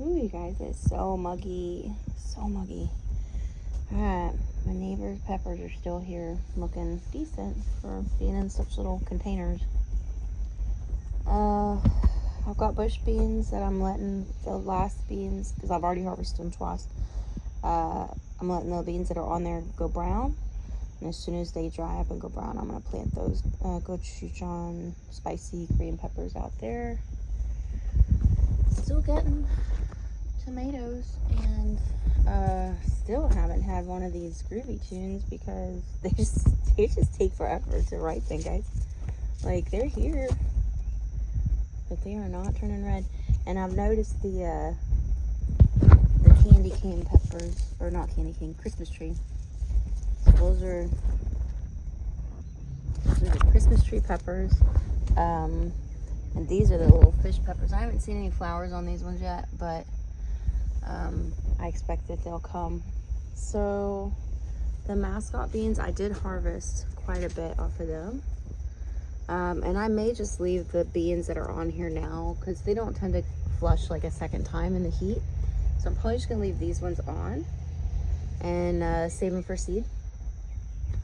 Ooh, you guys, it's so muggy. So muggy. Alright, my neighbor's peppers are still here looking decent for being in such little containers. I've got bush beans that I'm letting the last beans, because I've already harvested them twice. I'm letting the beans that are on there go brown. And as soon as they dry up and go brown, I'm going to plant those gochujang spicy Korean peppers out there. Still getting tomatoes, and still haven't had one of these groovy tunes because they just take forever to ripen, guys. Like, they're here, but they are not turning red. And I've noticed the candy cane peppers, or not candy cane, Christmas tree. So those are the Christmas tree peppers. And these are the little fish peppers. I haven't seen any flowers on these ones yet, but I expect that they'll come. So the mascot beans, I did harvest quite a bit off of them. And I may just leave the beans that are on here now because they don't tend to flush like a second time in the heat. So I'm probably just gonna leave these ones on and save them for seed.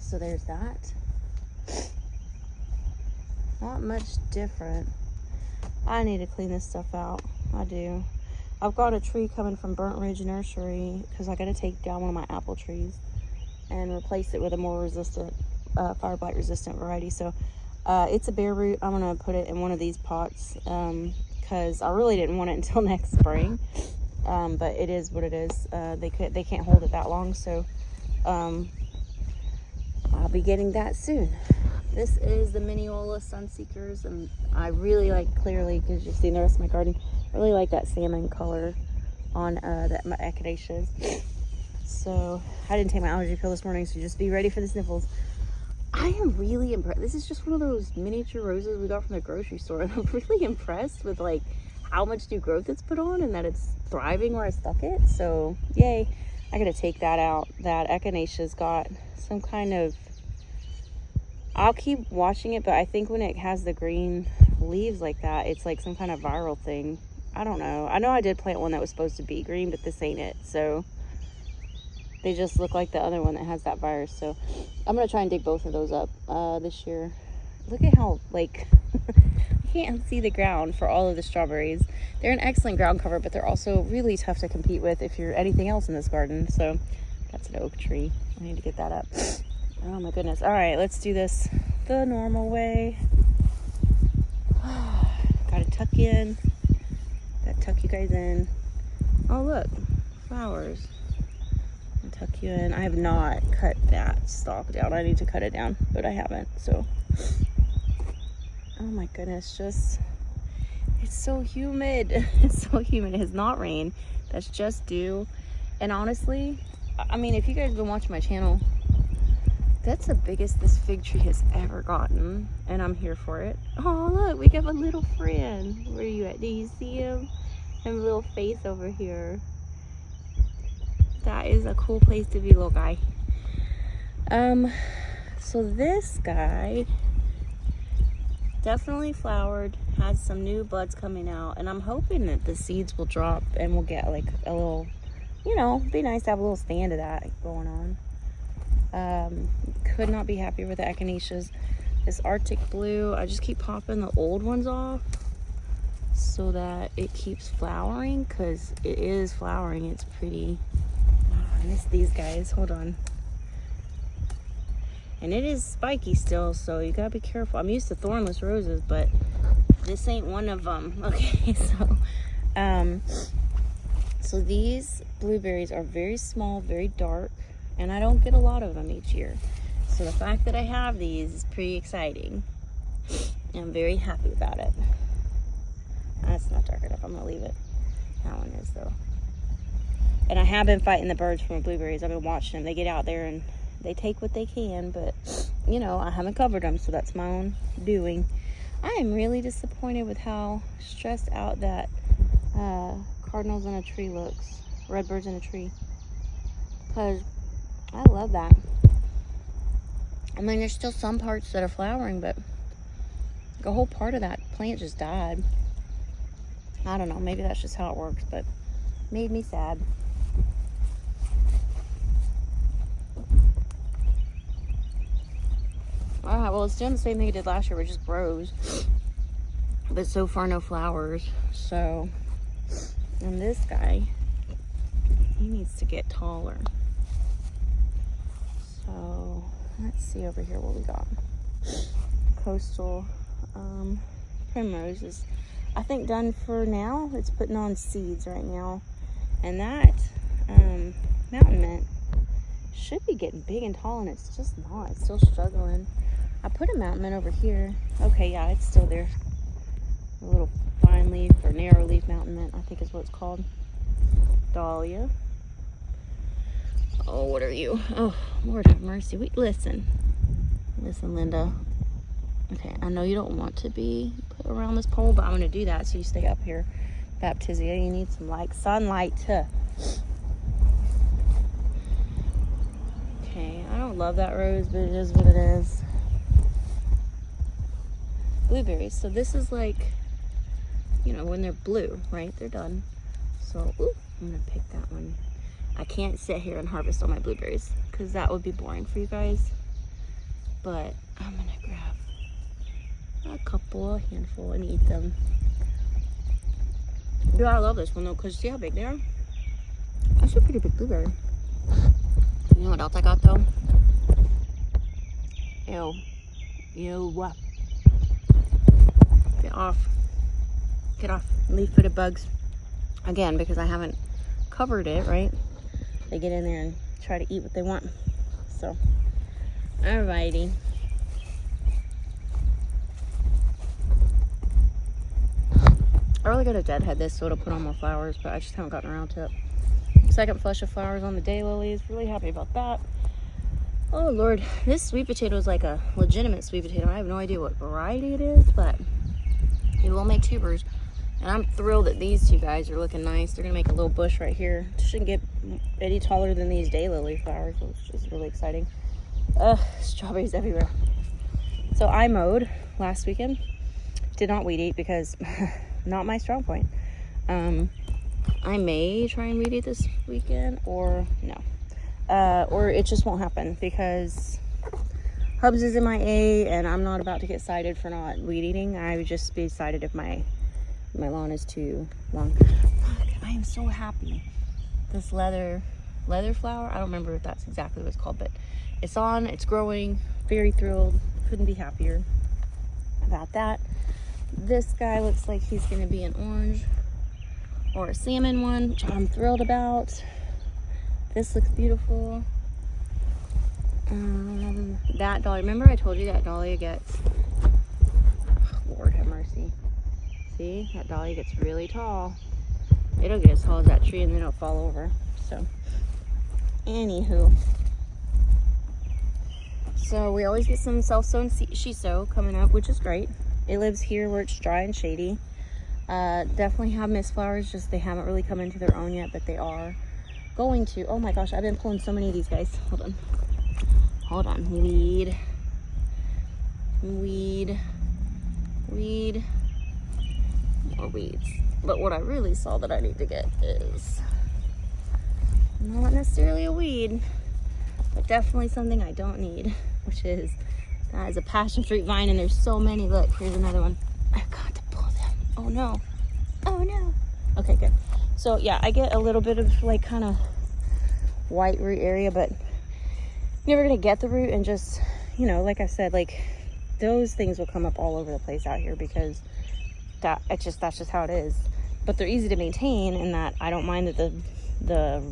So there's that. Not much different. I need to clean this stuff out. I do. I've got a tree coming from Burnt Ridge Nursery because I got to take down one of my apple trees and replace it with a more resistant, fire blight resistant variety. So it's a bare root. I'm going to put it in one of these pots because I really didn't want it until next spring. But it is what it is. They can't hold it that long. So I'll be getting that soon. This is the Mineola Sunseekers, and I really like, clearly, because you've seen the rest of my garden, I really like that salmon color on my echinaceas. So I didn't take my allergy pill this morning, so just be ready for the sniffles. I am really impressed. This is just one of those miniature roses we got from the grocery store, and I'm really impressed with like how much new growth it's put on and that it's thriving where I stuck it. So yay. I gotta take that out. That echinacea's got some kind of, I'll keep watching it, but I think when it has the green leaves like that, it's like some kind of viral thing. I don't know. I know I did plant one that was supposed to be green, but this ain't it. So they just look like the other one that has that virus. So I'm going to try and dig both of those up this year. Look at how, like, I can't see the ground for all of the strawberries. They're an excellent ground cover, but they're also really tough to compete with if you're anything else in this garden. So that's an oak tree. I need to get that up. Oh my goodness. All right, let's do this the normal way. Gotta tuck in. Gotta tuck you guys in. Oh, look, flowers. I'll tuck you in. I have not cut that stalk down. I need to cut it down, but I haven't. So, oh my goodness, just, it's so humid. It's so humid. It has not rained. That's just dew. And honestly, I mean, if you guys have been watching my channel, that's the biggest this fig tree has ever gotten, and I'm here for it. Oh, look, we have a little friend. Where are you at? Do you see him? His little face over here. That is a cool place to be, little guy. So this guy definitely flowered, has some new buds coming out, and I'm hoping that the seeds will drop and we'll get like a little, you know, it'd be nice to have a little stand of that going on. Could not be happier with the echinaceas. This Arctic Blue, I just keep popping the old ones off so that it keeps flowering, because it is flowering. It's pretty. Oh, I miss these guys. Hold on. And it is spiky still, so you gotta be careful. I'm used to thornless roses, but this ain't one of them. Okay, so these blueberries are very small, very dark, and I don't get a lot of them each year. So the fact that I have these is pretty exciting. I'm very happy about it. That's not dark enough. I'm gonna leave it. That one is though. And I have been fighting the birds from the blueberries. I've been watching them. They get out there and they take what they can, but you know, I haven't covered them, so that's my own doing. I am really disappointed with how stressed out that cardinals in a tree looks. Redbirds in a tree. Because I love that. I mean, there's still some parts that are flowering, but the whole part of that plant just died. I don't know, maybe that's just how it works, but Made me sad. Alright, well, it's doing the same thing it did last year, which just grows. But so far, no flowers. So, and this guy, he needs to get taller. So, let's see over here what we got. Coastal primrose is, I think, done for now. It's putting on seeds right now. And that mountain mint should be getting big and tall, and it's just not. It's still struggling. I put a mountain mint over here. Okay, yeah, it's still there. A little fine leaf or narrow leaf mountain mint, I think is what it's called. Dahlia. Oh, what are you? Oh, Lord have mercy. Listen, Linda. Okay, I know you don't want to be put around this pole, but I'm going to do that so you stay up here. Baptisia, you need some sunlight. Okay, I don't love that rose, but it is what it is. Blueberries. So this is like, you know, when they're blue, right? They're done. So, ooh, I'm going to pick that one. I can't sit here and harvest all my blueberries because that would be boring for you guys. But I'm going to grab a handful, and eat them. Dude, I love this one though, because see how big they are? That's a pretty big blueberry. You know what else I got though? Ew. Get off. Get off. Leaf-footed bugs. Again, because I haven't covered it, right? They get in there and try to eat what they want. So, alrighty. I really gotta deadhead this so it'll put on more flowers, but I just haven't gotten around to it. Second flush of flowers on the daylilies. Really happy about that. Oh Lord, this sweet potato is like a legitimate sweet potato. I have no idea what variety it is, but it will make tubers. And I'm thrilled that these two guys are looking nice. They're gonna make a little bush right here. It shouldn't get any taller than these daylily flowers, which is really exciting. Strawberries everywhere. So I mowed last weekend. Did not weed eat because not my strong point. I may try and weed eat this weekend, or no. Or it just won't happen because Hubs is MIA and I'm not about to get cited for not weed eating. I would just be cited if my lawn is too long. Look, I am so happy. This leather flower, I don't remember if that's exactly what it's called, but it's on, it's growing, very thrilled. Couldn't be happier about that. This guy looks like he's gonna be an orange or a salmon one, which I'm thrilled about. This looks beautiful. That dahlia, remember I told you that dahlia gets, Lord have mercy. See, that dahlia gets really tall. It'll get as tall as that tree and then it'll fall over. So, anywho. So we always get some self-sown shiso coming up, which is great. It lives here where it's dry and shady. Definitely have mist flowers, just they haven't really come into their own yet, but they are going to. Oh my gosh, I've been pulling so many of these guys. Hold on. Weed. More weeds. But what I really saw that I need to get is not necessarily a weed, but definitely something I don't need, which is, that is a passion fruit vine, and there's so many. Look, here's another one. I've got to pull them. Oh no. Oh no. Okay, good. So yeah, I get a little bit of like kind of white root area, but you're never gonna get the root, and just, you know, like I said, like those things will come up all over the place out here because that's just how it is. But they're easy to maintain in that I don't mind that the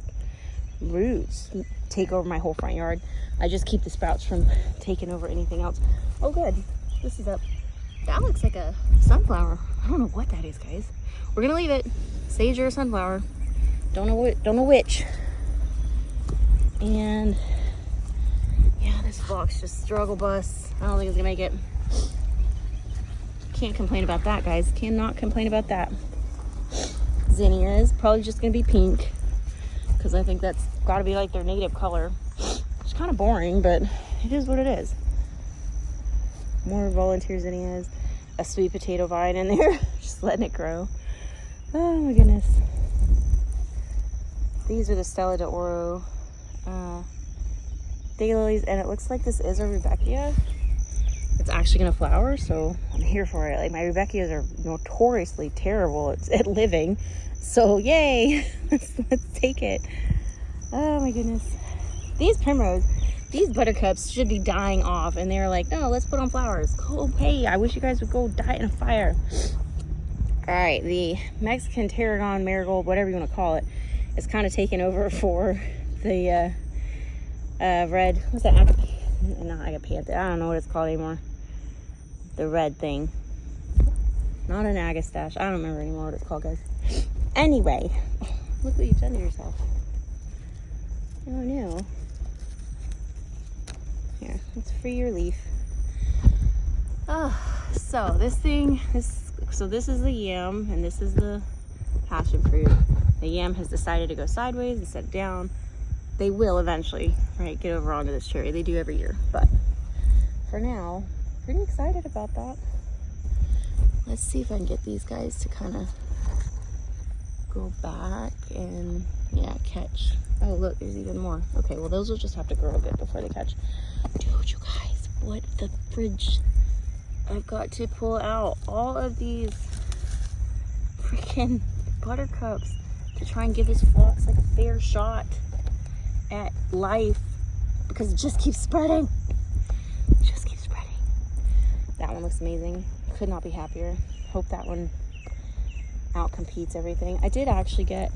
roots take over my whole front yard. I just keep the sprouts from taking over anything else. Oh good, this is up. That looks like a sunflower. I don't know what that is, guys. We're gonna leave it. Sage or a sunflower. Don't know which. And yeah, this box just struggle bus. I don't think it's gonna make it. Can't complain about that, guys. Cannot complain about that. Zinnias, probably just gonna be pink because I think that's got to be like their native color. It's kind of boring, but it is what it is. More volunteer zinnias, a sweet potato vine in there, just letting it grow. Oh my goodness. These are the Stella de Oro daylilies, and it looks like this is a Rudbeckia. It's actually gonna flower, so I'm here for it. Like, my Rudbeckias are notoriously terrible at living, so yay. let's take it. Oh my goodness. These primrose, these buttercups should be dying off, and they're like, no, let's put on flowers. Go away. I wish you guys would go die in a fire. All right, the Mexican tarragon marigold, whatever you want to call it, is kind of taking over for the red, what's that, not agapanthus, I don't know what it's called anymore. The red thing. Not an agastache. I don't remember anymore what it's called, guys. Anyway, look what you've done to yourself. Oh no. Here, let's free your leaf. Oh, so this is the yam, and this is the passion fruit. The yam has decided to go sideways instead of down. They will eventually, right, get over onto this cherry. They do every year, but for now, pretty excited about that. Let's see if I can get these guys to kind of go back and, yeah, catch. Oh, look, there's even more. Okay, well, those will just have to grow a bit before they catch. Dude, you guys, what the fridge? I've got to pull out all of these freaking buttercups to try and give this phlox like a fair shot at life, because it just keeps spreading. It just keeps spreading. That one looks amazing. Could not be happier. Hope that one outcompetes everything. I did actually get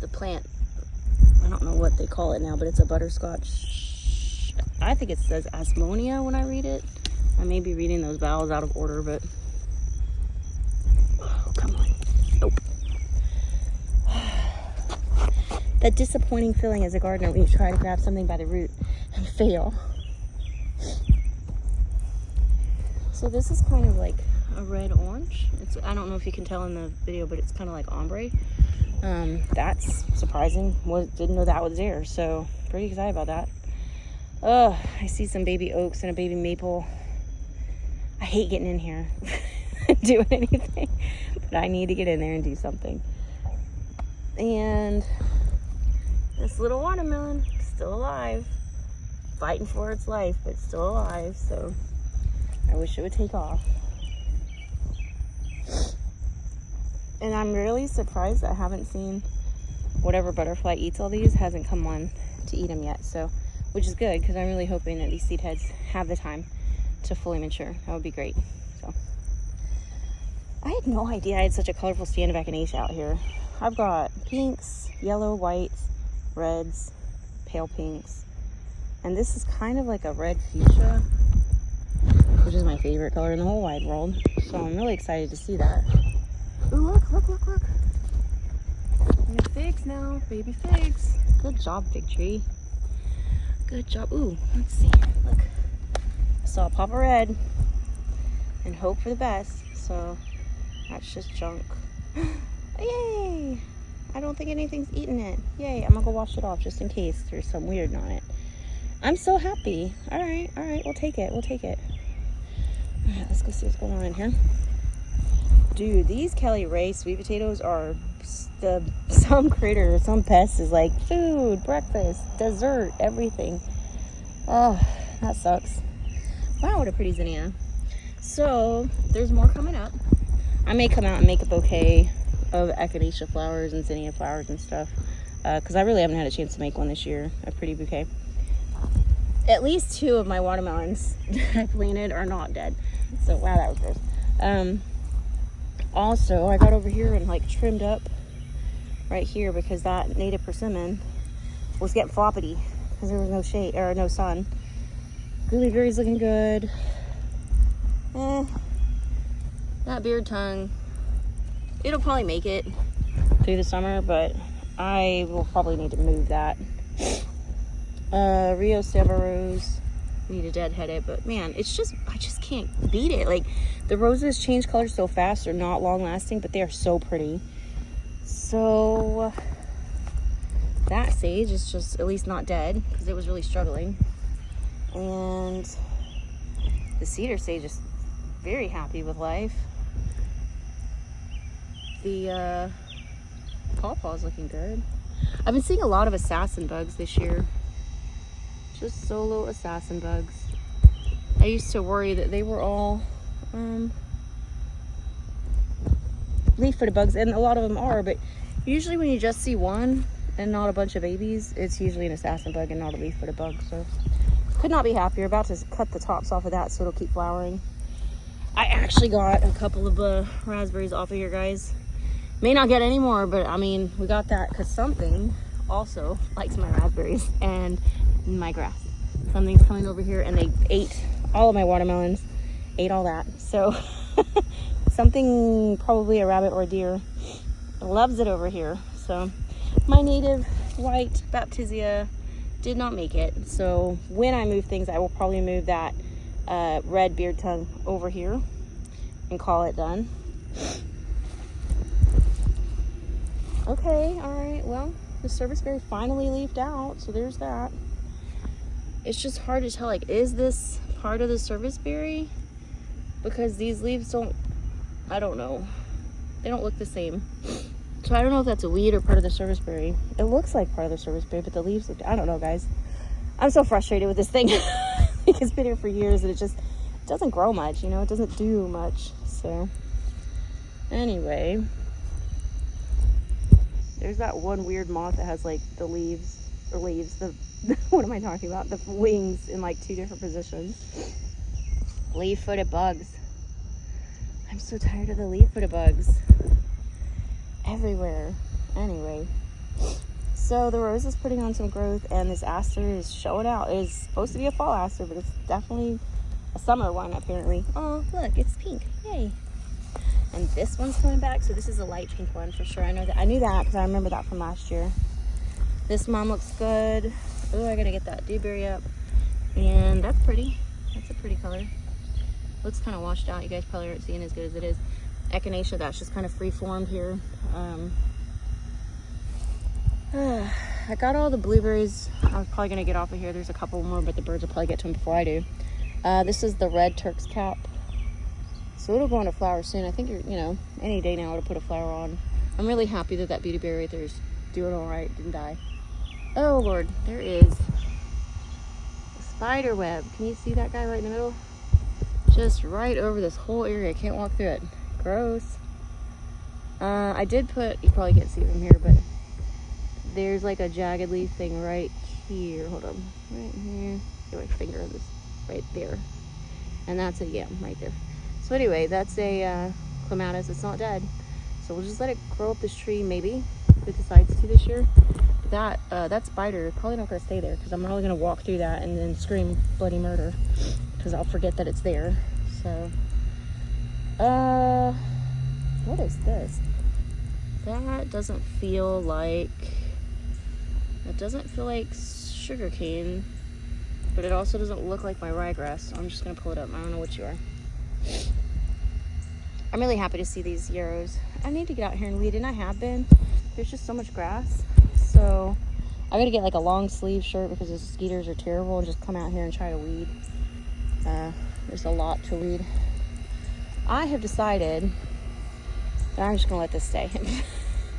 the plant. I don't know what they call it now, but it's a butterscotch. I think it says Asmonia when I read it. I may be reading those vowels out of order, but oh, come on. Nope. That disappointing feeling as a gardener when you try to grab something by the root and fail. So this is kind of like a red orange. I don't know if you can tell in the video, but it's kind of like ombre. That's surprising. Didn't know that was there, so pretty excited about that. I see some baby oaks and a baby maple. I hate getting in here doing anything, but I need to get in there and do something. And this little watermelon, still alive, fighting for its life, but still alive, so I wish it would take off. And I'm really surprised I haven't seen whatever butterfly eats all these hasn't come on to eat them yet, so, which is good, because I'm really hoping that these seed heads have the time to fully mature. That would be great. So I had no idea I had such a colorful stand of echinacea out here. I've got pinks, yellow, whites, reds, pale pinks, and this is kind of like a red fuchsia, which is my favorite color in the whole wide world. So I'm really excited to see that. Ooh, look, look, look, look. We have figs now, baby figs. Good job, fig tree. Good job. Ooh, let's see, look. I saw a pop of red and hope for the best, so that's just junk. Yay! I don't think anything's eaten it. Yay, I'm gonna go wash it off just in case there's some weird on it. I'm so happy. All right, we'll take it, we'll take it. All right, let's go see what's going on in here. Dude, these Kelly Ray sweet potatoes are some critter, some pest is like food, breakfast, dessert, everything. Oh, that sucks. Wow, what a pretty zinnia. So there's more coming up. I may come out and make a bouquet of echinacea flowers and zinnia flowers and stuff, because I really haven't had a chance to make one this year, a pretty bouquet. At least 2 of my watermelons I planted are not dead, so wow, that was gross. Also, I got over here and like trimmed up right here because that native persimmon was getting floppity because there was no shade or no sun. Googlyberry's looking good. That beard tongue, it'll probably make it through the summer, but I will probably need to move that. Rio Samba Rose, need to deadhead it, but man, it's just, I just can't beat it. Like, the roses change color so fast. They're not long lasting, but they are so pretty. So that sage is just at least not dead because it was really struggling. And the cedar sage is very happy with life. the pawpaw's looking good. I've been seeing a lot of assassin bugs this year. Just solo assassin bugs. I used to worry that they were all leaf-footed bugs, and a lot of them are, but usually when you just see one and not a bunch of babies, it's usually an assassin bug and not a leaf-footed bug. So could not be happier. About to cut the tops off of that so it'll keep flowering. I actually got a couple of raspberries off of here, guys. May not get any more, but I mean, we got that because something also likes my raspberries and my grass. Something's coming over here, and they ate all of my watermelons, ate all that. So something, probably a rabbit or a deer, loves it over here. So my native white Baptisia did not make it. So when I move things, I will probably move that red beard tongue over here and call it done. Okay, all right, well, the serviceberry finally leafed out, so there's that. It's just hard to tell, like, is this part of the serviceberry? Because these leaves don't, I don't know, they don't look the same. So I don't know if that's a weed or part of the serviceberry. It looks like part of the serviceberry, but the leaves look, I don't know, guys. I'm so frustrated with this thing. It's been here for years, and it just doesn't grow much, you know, it doesn't do much. So anyway, there's that one weird moth that has like the leaves, the what am I talking about? The wings in like 2 different positions. Leaf-footed bugs. I'm so tired of the leaf-footed bugs everywhere. Anyway, so the rose is putting on some growth, and this aster is showing out. It is supposed to be a fall aster, but it's definitely a summer one apparently. Oh, look, it's pink. Yay. And this one's coming back, so this is a light pink one for sure. I know that. I knew that because I remember that from last year. This mom looks good. Oh, I gotta get that dewberry up. And that's pretty. That's a pretty color. Looks kind of washed out. You guys probably aren't seeing as good as it is. Echinacea, that's just kind of free-formed here. I got all the blueberries. I was probably gonna get off of here. There's a couple more, but the birds will probably get to them before I do. This is the red Turk's cap. So it'll go into flower soon. I think you know, any day now it'll put a flower on. I'm really happy that that beauty berry right there is doing all right, didn't die. Oh Lord, there is a spider web. Can you see that guy right in the middle? Just right over this whole area. I can't walk through it. Gross. I did put, you probably can't see it from here, but there's like a jagged leaf thing right here. Hold on, right here. Get my finger on this, right there. And that's a yam right there. So anyway, that's a clematis. It's not dead. So we'll just let it grow up this tree, maybe, if it decides to this year. That spider probably not gonna stay there because I'm probably gonna walk through that and then scream bloody murder because I'll forget that it's there. So, what is this? That doesn't feel like sugar cane, but it also doesn't look like my ryegrass. So I'm just gonna pull it up. I don't know what you are. I'm really happy to see these yarrows. I need to get out here and weed, and I have been. There's just so much grass. So I gotta get like a long sleeve shirt because the mosquitoes are terrible, and just come out here and try to weed. There's a lot to weed. I have decided that I'm just gonna let this stay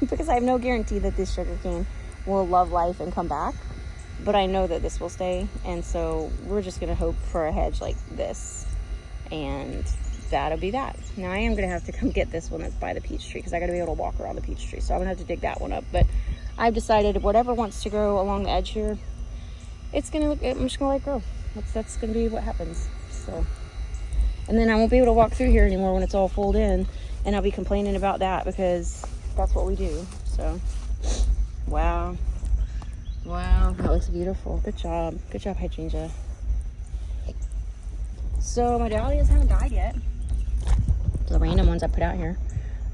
because I have no guarantee that this sugar cane will love life and come back, but I know that this will stay, and so we're just gonna hope for a hedge like this, and that'll be that. Now I am gonna have to come get this one that's by the peach tree because I gotta be able to walk around the peach tree, so I'm gonna have to dig that one up. But I've decided whatever wants to grow along the edge here, it's gonna look, I'm just gonna let it grow. That's gonna be what happens. So, and then I won't be able to walk through here anymore when it's all full in, and I'll be complaining about that because that's what we do. So, wow, that looks beautiful. Good job, hydrangea. So my dahlias haven't died yet. The random ones I put out here.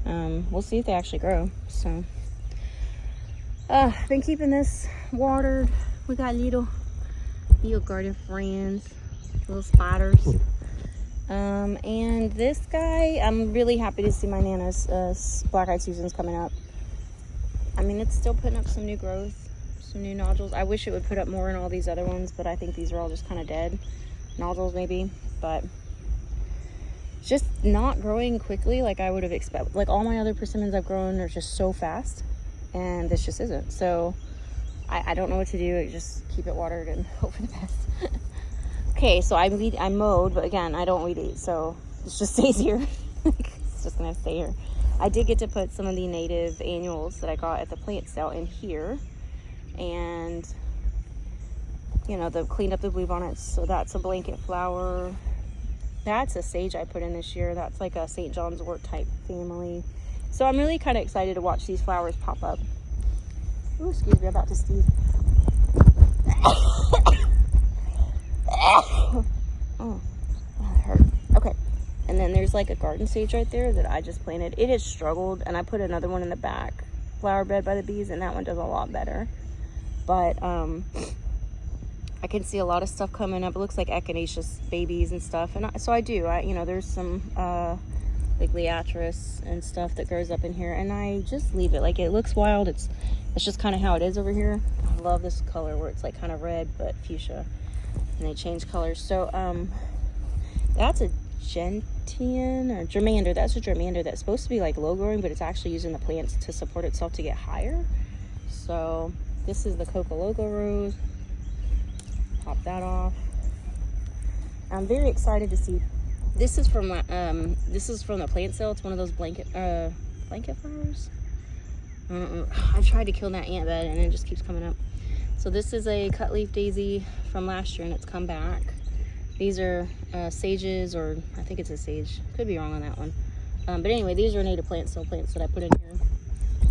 We'll see if they actually grow. So, been keeping this watered. We got little garden friends, little spiders. And this guy, I'm really happy to see my Nana's Black-Eyed Susans coming up. I mean, it's still putting up some new growth, some new nodules. I wish it would put up more in all these other ones, but I think these are all just kind of dead nodules maybe. But just not growing quickly like I would have expected. Like all my other persimmons I've grown are just so fast, and this just isn't. So I don't know what to do. I just keep it watered and hope for the best. Okay, so I mowed, but again, I don't weed eat, so it just stays here. It's just gonna stay here. I did get to put some of the native annuals that I got at the plant sale in here, and you know, the cleaned up the bluebonnets. So that's a blanket flower. That's a sage I put in this year. That's like a St. John's wort type family. So I'm really kind of excited to watch these flowers pop up. Oh, excuse me, I'm about to sneeze. Oh, that hurt. Okay. And then there's like a garden sage right there that I just planted. It has struggled, and I put another one in the back flower bed by the bees, and that one does a lot better. But I can see a lot of stuff coming up. It looks like echinaceous babies and stuff. And so I do. You know, there's some like liatris and stuff that grows up in here, and I just leave it. Like, it looks wild. It's just kind of how it is over here. I love this color where it's like kind of red but fuchsia, and they change colors. So that's a gentian or germander. That's a germander that's supposed to be like low growing, but it's actually using the plants to support itself to get higher. So this is the Coca Loco rose. Pop that off. I'm very excited to see. This is from the plant sale. It's one of those blanket flowers. I tried to kill that ant bed and it just keeps coming up. So this is a cut leaf daisy from last year, and it's come back. These are sages, or I think it's a sage. Could be wrong on that one. But anyway, these are native plant sale plants that I put in here.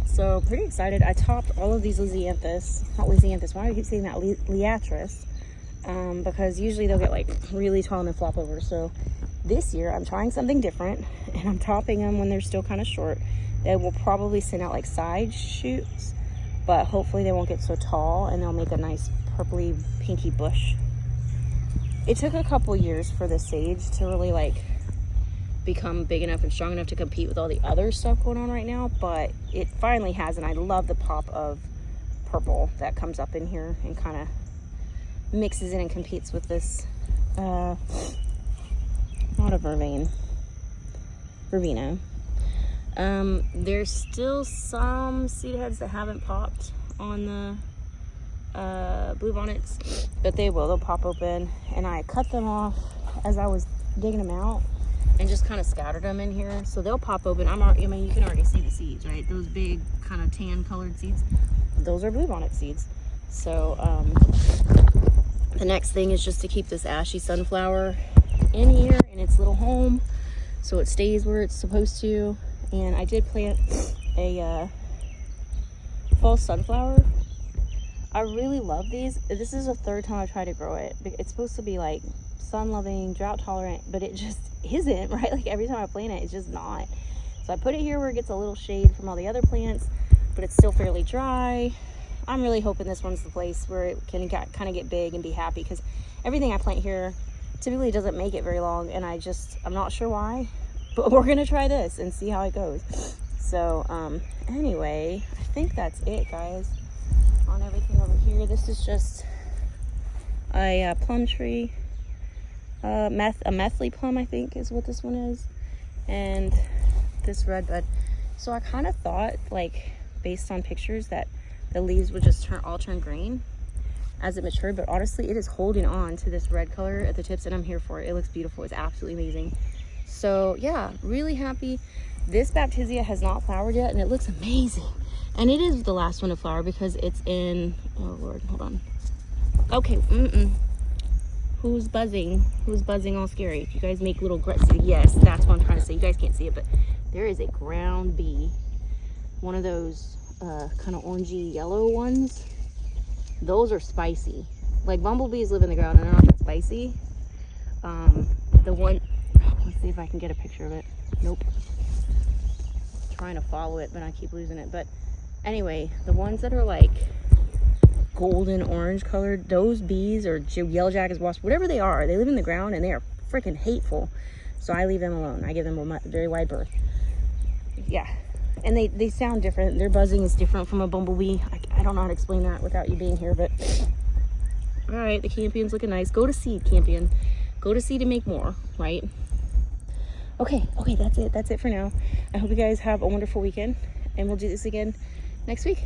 So pretty excited. I topped all of these Lisianthus. Not Lisianthus. Why do I keep saying that? Liatris. Because usually they'll get like really tall and then flop over. So this year I'm trying something different, and I'm topping them when they're still kind of short. They will probably send out like side shoots, but hopefully they won't get so tall, and they'll make a nice purpley pinky bush. It took a couple years for the sage to really like become big enough and strong enough to compete with all the other stuff going on right now, but it finally has, and I love the pop of purple that comes up in here and kind of mixes in and competes with this not a verbena. There's still some seed heads that haven't popped on the bluebonnets, but they'll pop open. And I cut them off as I was digging them out and just kind of scattered them in here, so they'll pop open. I mean, you can already see the seeds, right? Those big kind of tan colored seeds, those are bluebonnet seeds. So the next thing is just to keep this ashy sunflower in here in its little home so it stays where it's supposed to. And I did plant a false sunflower. I really love these. This is the third time I've tried to grow it. It's supposed to be like sun-loving, drought-tolerant, but it just isn't, right? Like every time I plant it, it's just not. So I put it here where it gets a little shade from all the other plants, but it's still fairly dry. I'm really hoping this one's the place where it can kind of get big and be happy, because everything I plant here typically doesn't make it very long, and I'm not sure why, but we're gonna try this and see how it goes. So anyway, I think that's it, guys, on everything over here. This is just a plum tree, a methley plum, I think is what this one is, and this red bud. So I kind of thought, like, based on pictures, that the leaves would just all turn green as it matured, but honestly it is holding on to this red color at the tips, and I'm here for it. It looks beautiful. It's absolutely amazing. So yeah, really happy. This Baptisia has not flowered yet, and it looks amazing, and it is the last one to flower because it's in, oh Lord, hold on. Okay, who's buzzing all scary? You guys make little yes, that's what I'm trying to say. You guys can't see it, but there is a ground bee, one of those kind of orangey yellow ones. Those are spicy. Like, bumblebees live in the ground and they're not that spicy. The one, let's see if I can get a picture of it. Nope. Trying to follow it, but I keep losing it. But anyway, the ones that are like golden orange colored, those bees, or yellow jackets, wasps, whatever they are, they live in the ground and they are freaking hateful. So I leave them alone. I give them a very wide berth. Yeah. And they sound different. Their buzzing is different from a bumblebee. I don't know how to explain that without you being here, but all right, the campion's looking nice. Go to seed, campion. Go to seed and make more, right? Okay, that's it for now. I hope you guys have a wonderful weekend, and we'll do this again next week.